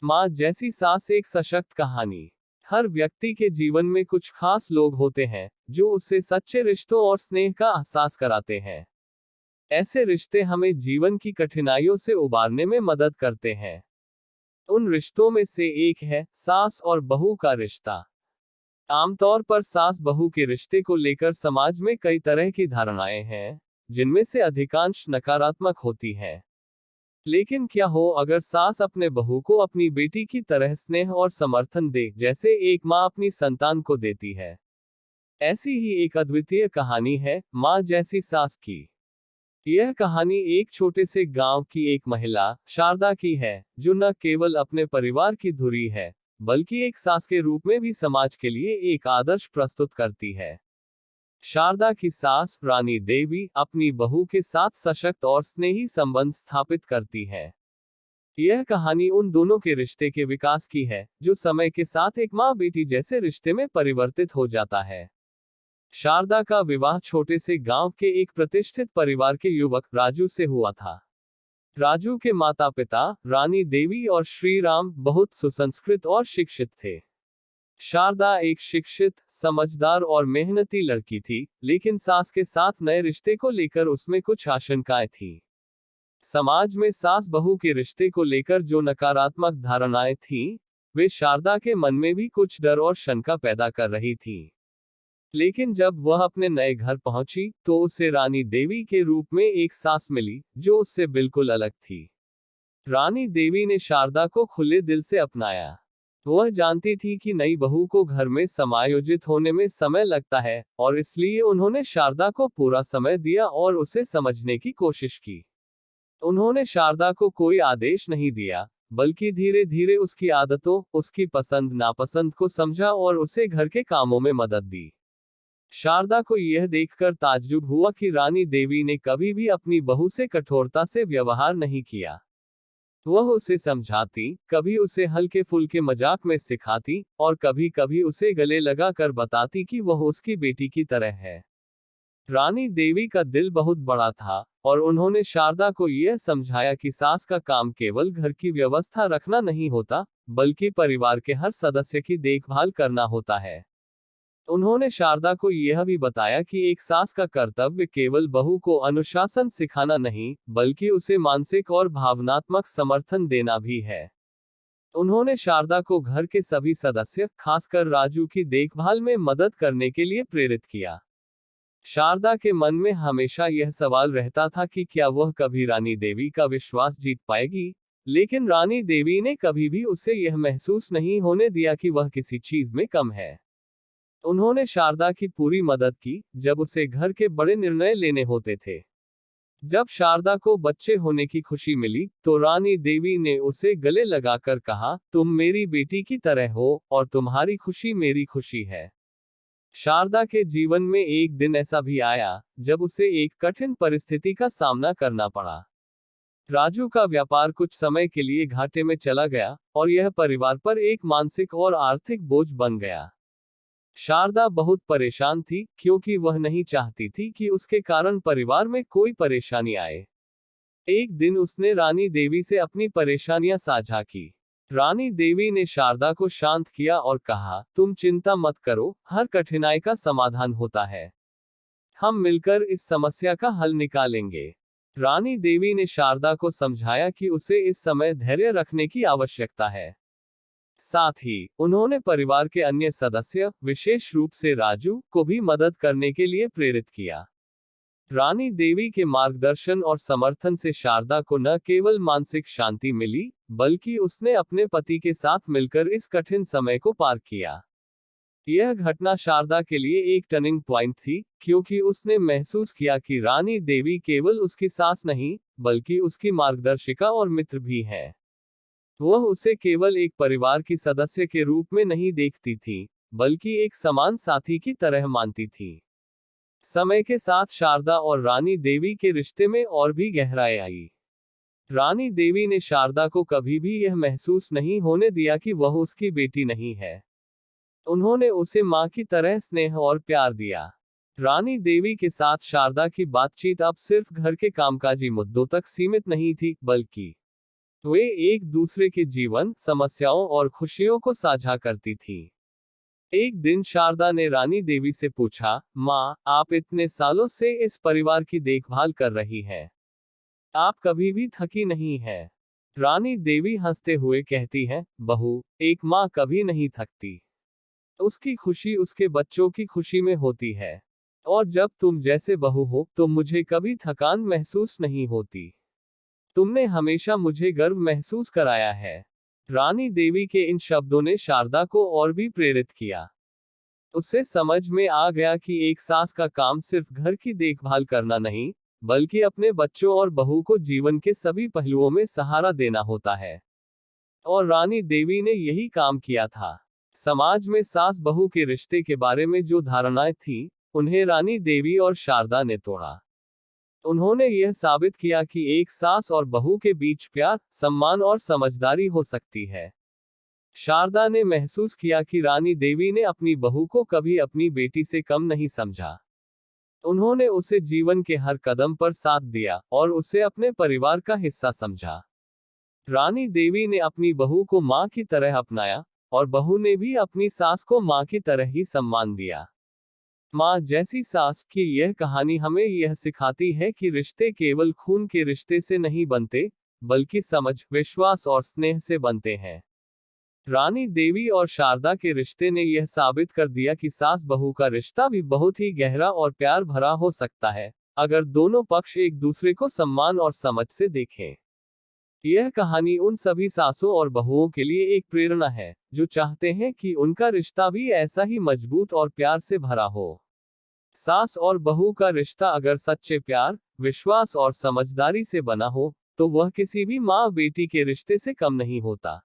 माँ जैसी सास एक सशक्त कहानी। हर व्यक्ति के जीवन में कुछ खास लोग होते हैं जो उससे सच्चे रिश्तों और स्नेह का एहसास कराते हैं। ऐसे रिश्ते हमें जीवन की कठिनाइयों से उबारने में मदद करते हैं। उन रिश्तों में से एक है सास और बहू का रिश्ता। आमतौर पर सास बहू के रिश्ते को लेकर समाज में कई तरह की धारणाएं हैं, जिनमें से अधिकांश नकारात्मक होती हैं। लेकिन क्या हो अगर सास अपने बहू को अपनी बेटी की तरह स्नेह और समर्थन दे, जैसे एक माँ अपनी संतान को देती है। ऐसी ही एक अद्वितीय कहानी है माँ जैसी सास की। यह कहानी एक छोटे से गांव की एक महिला शारदा की है, जो न केवल अपने परिवार की धुरी है, बल्कि एक सास के रूप में भी समाज के लिए एक आदर्श प्रस्तुत करती है। शारदा की सास रानी देवी अपनी बहू के साथ सशक्त और स्नेही संबंध स्थापित करती है। यह कहानी उन दोनों के रिश्ते के विकास की है, जो समय के साथ एक माँ बेटी जैसे रिश्ते में परिवर्तित हो जाता है। शारदा का विवाह छोटे से गांव के एक प्रतिष्ठित परिवार के युवक राजू से हुआ था। राजू के माता पिता रानी देवी और श्री राम बहुत सुसंस्कृत और शिक्षित थे। शारदा एक शिक्षित, समझदार और मेहनती लड़की थी, लेकिन सास के साथ नए रिश्ते को लेकर उसमें कुछ आशंकाएं थीं। समाज में सास बहू के रिश्ते को लेकर जो नकारात्मक धारणाएं थीं, वे शारदा के मन में भी कुछ डर और शंका पैदा कर रही थीं। लेकिन जब वह अपने नए घर पहुंची, तो उसे रानी देवी के रूप में एक सास मिली, जो उससे बिल्कुल अलग थी। रानी देवी ने शारदा को खुले दिल से अपनाया। वह जानती थी कि नई बहू को घर में समायोजित होने में समय लगता है, और इसलिए उन्होंने शारदा को पूरा समय दिया और उसे समझने की कोशिश की। उन्होंने शारदा को कोई आदेश नहीं दिया, बल्कि धीरे धीरे उसकी आदतों, उसकी पसंद नापसंद को समझा और उसे घर के कामों में मदद दी। शारदा को यह देखकर ताज्जुब हुआ कि रानी देवी ने कभी भी अपनी बहू से कठोरता से व्यवहार नहीं किया। वह उसे समझाती, कभी उसे हल्के फुल्के मजाक में सिखाती, और कभी कभी उसे गले लगा कर बताती कि वह उसकी बेटी की तरह है। रानी देवी का दिल बहुत बड़ा था, और उन्होंने शारदा को यह समझाया कि सास का काम केवल घर की व्यवस्था रखना नहीं होता, बल्कि परिवार के हर सदस्य की देखभाल करना होता है। उन्होंने शारदा को यह भी बताया कि एक सास का कर्तव्य केवल बहू को अनुशासन सिखाना नहीं, बल्कि उसे मानसिक और भावनात्मक समर्थन देना भी है। उन्होंने शारदा को घर के सभी सदस्य, खासकर राजू की देखभाल में मदद करने के लिए प्रेरित किया। शारदा के मन में हमेशा यह सवाल रहता था कि क्या वह कभी रानी देवी का विश्वास जीत पाएगी, लेकिन रानी देवी ने कभी भी उसे यह महसूस नहीं होने दिया कि वह किसी चीज में कम है। उन्होंने शारदा की पूरी मदद की, जब उसे घर के बड़े निर्णय लेने होते थे। जब शारदा को बच्चे होने की खुशी मिली, तो रानी देवी ने उसे गले लगाकर कहा, तुम मेरी बेटी की तरह हो, और तुम्हारी खुशी मेरी खुशी है। शारदा के जीवन में एक दिन ऐसा भी आया, जब उसे एक कठिन परिस्थिति का सामना करना पड़ा। राजू का व्यापार कुछ समय के लिए घाटे में चला गया, और यह परिवार पर एक मानसिक और आर्थिक बोझ बन गया। शारदा बहुत परेशान थी, क्योंकि वह नहीं चाहती थी कि उसके कारण परिवार में कोई परेशानी आए। एक दिन उसने रानी देवी से अपनी परेशानियां साझा की। रानी देवी ने शारदा को शांत किया और कहा, तुम चिंता मत करो, हर कठिनाई का समाधान होता है। हम मिलकर इस समस्या का हल निकालेंगे। रानी देवी ने शारदा को समझाया कि उसे इस समय धैर्य रखने की आवश्यकता है। साथ ही उन्होंने परिवार के अन्य सदस्य, विशेष रूप से राजू को भी मदद करने के लिए प्रेरित किया। रानी देवी के मार्गदर्शन और समर्थन से शारदा को न केवल मानसिक शांति मिली, बल्कि उसने अपने पति के साथ मिलकर इस कठिन समय को पार किया। यह घटना शारदा के लिए एक टर्निंग पॉइंट थी, क्योंकि उसने महसूस किया कि रानी देवी केवल उसकी सास नहीं, बल्कि उसकी मार्गदर्शिका और मित्र भी है। वह उसे केवल एक परिवार की सदस्य के रूप में नहीं देखती थी, बल्कि एक समान साथी की तरह मानती थी। समय के साथ शारदा और रानी देवी के रिश्ते में और भी गहराई आई। रानी देवी ने शारदा को कभी भी यह महसूस नहीं होने दिया कि वह उसकी बेटी नहीं है। उन्होंने उसे मां की तरह स्नेह और प्यार दिया। रानी देवी के साथ शारदा की बातचीत अब सिर्फ घर के कामकाजी मुद्दों तक सीमित नहीं थी, बल्कि वे एक दूसरे के जीवन, समस्याओं और खुशियों को साझा करती थी। एक दिन शारदा ने रानी देवी से पूछा, माँ, आप इतने सालों से इस परिवार की देखभाल कर रही हैं। आप कभी भी थकी नहीं है। रानी देवी हंसते हुए कहती है, बहू, एक माँ कभी नहीं थकती। उसकी खुशी उसके बच्चों की खुशी में होती है। और जब तुम जैसे बहू हो तो मुझे कभी थकान महसूस नहीं होती। तुमने हमेशा मुझे गर्व महसूस कराया है। रानी देवी के इन शब्दों ने शारदा को और भी प्रेरित किया। उसे समझ में आ गया कि एक सास का काम सिर्फ घर की देखभाल करना नहीं, बल्कि अपने बच्चों और बहू को जीवन के सभी पहलुओं में सहारा देना होता है। और रानी देवी ने यही काम किया था। समाज में सास बहू के रिश्ते के बारे में जो धारणाएं थी, उन्हें रानी देवी और शारदा ने तोड़ा। उन्होंने यह साबित किया कि एक सास और बहू के बीच प्यार, सम्मान और समझदारी हो सकती है। शारदा ने महसूस किया कि रानी देवी ने अपनी बहू को कभी अपनी बेटी से कम नहीं समझा। उन्होंने उसे जीवन के हर कदम पर साथ दिया और उसे अपने परिवार का हिस्सा समझा। रानी देवी ने अपनी बहू को मां की तरह अपनाया, और बहू ने भी अपनी सास को मां की तरह ही सम्मान दिया। मां जैसी सास की यह कहानी हमें यह सिखाती है कि रिश्ते केवल खून के रिश्ते से नहीं बनते, बल्कि समझ, विश्वास और स्नेह से बनते हैं। रानी देवी और शारदा के रिश्ते ने यह साबित कर दिया कि सास बहू का रिश्ता भी बहुत ही गहरा और प्यार भरा हो सकता है, अगर दोनों पक्ष एक दूसरे को सम्मान और समझ से देखें। यह कहानी उन सभी सासों और बहुओं के लिए एक प्रेरणा है, जो चाहते हैं कि उनका रिश्ता भी ऐसा ही मजबूत और प्यार से भरा हो। सास और बहू का रिश्ता अगर सच्चे प्यार, विश्वास और समझदारी से बना हो, तो वह किसी भी माँ बेटी के रिश्ते से कम नहीं होता।